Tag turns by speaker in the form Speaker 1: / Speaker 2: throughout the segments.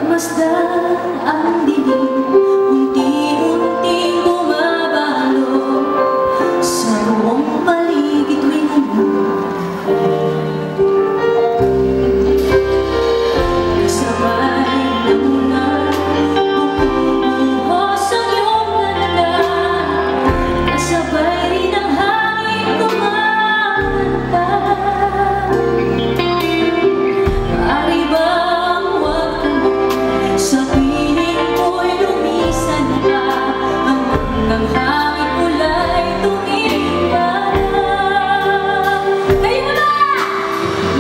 Speaker 1: Pagmasdan ang dilim, unti-unting bumabalo sa buong paligid tuwing kasabay na mula bumubuhos ang iyong ganda, kasabay rin ang hangin kumanta. Maaari bang huwag ka sa piling ko'y lumisan pa hanggang hangin kulay tumila na. Kayo mo na!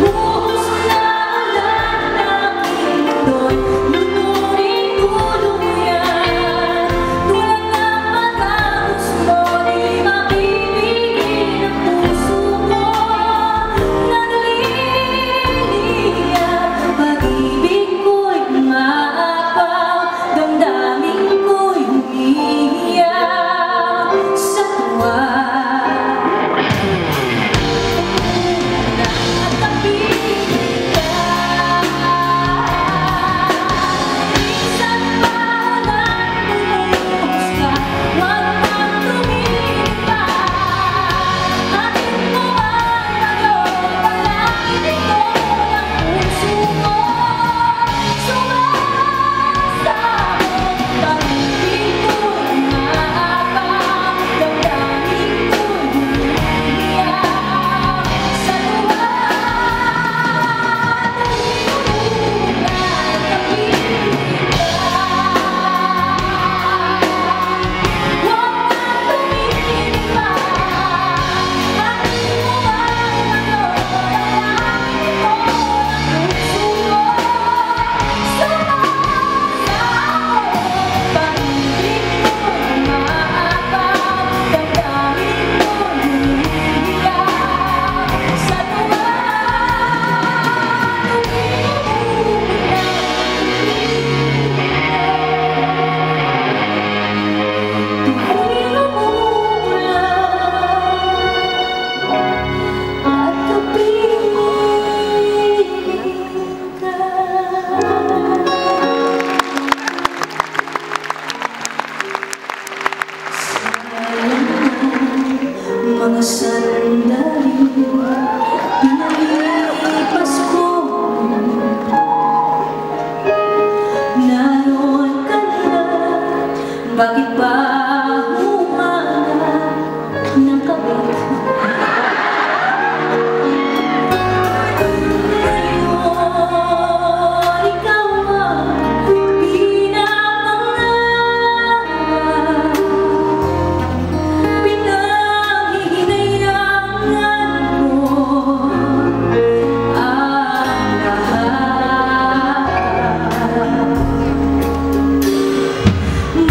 Speaker 1: Buhos na ulan ng ito'y luturin ko lumiyan. Tulad ng pagkahos mo, di mapipigil ang puso ko. Nagliliyab, pag-ibig ko'y umaapaw, damdamin ko'y umiiyak sa tuwa. Nakakapigil ka, minsan pa ulan bumuhos ka, huwag kang tumingin pa. Atin mo ay palangit ito ng puso ko. Sumasabog, pag-ibig ko'y umaapaw, damdamin ko'y umiiyak sa tuwa. Mga sandali pinalipas ko, naroon ka na, bakit ba humanap ng kabit? Ngayon ikaw ang pinapangarap, pinanghihinayangan ko ang lahat.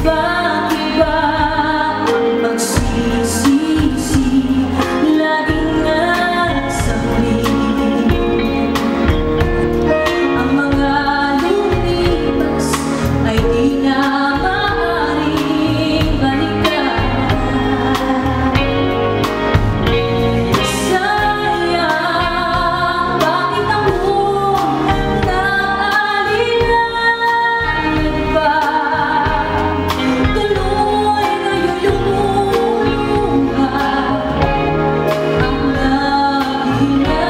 Speaker 1: Bakit ba ang pagsisisi laging nasa huli? Ang mga lumipas ay di na maaaring balikan. Sayang, bakit ako naalilangan pa? Tuloy ngayong lumuluha ang naghinayang.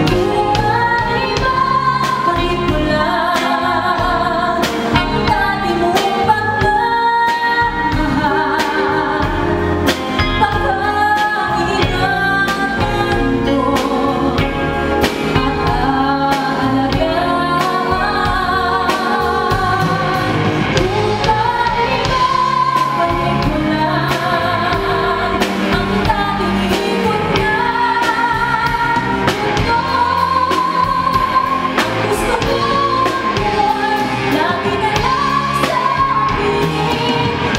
Speaker 1: Tunay ba, balik mo lang ang dati mong pagmamahal? Pag-iingatan ko at aalagaan. Tunay ba, balik mo lang ang dating ikot na mundo? Ang gusto ko ay lagi na lang sa piling mo.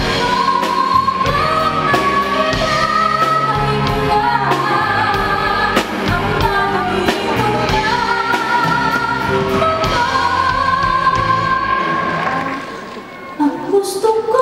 Speaker 1: Balik mo lang ang dating ikot na mundo. Ang gusto ko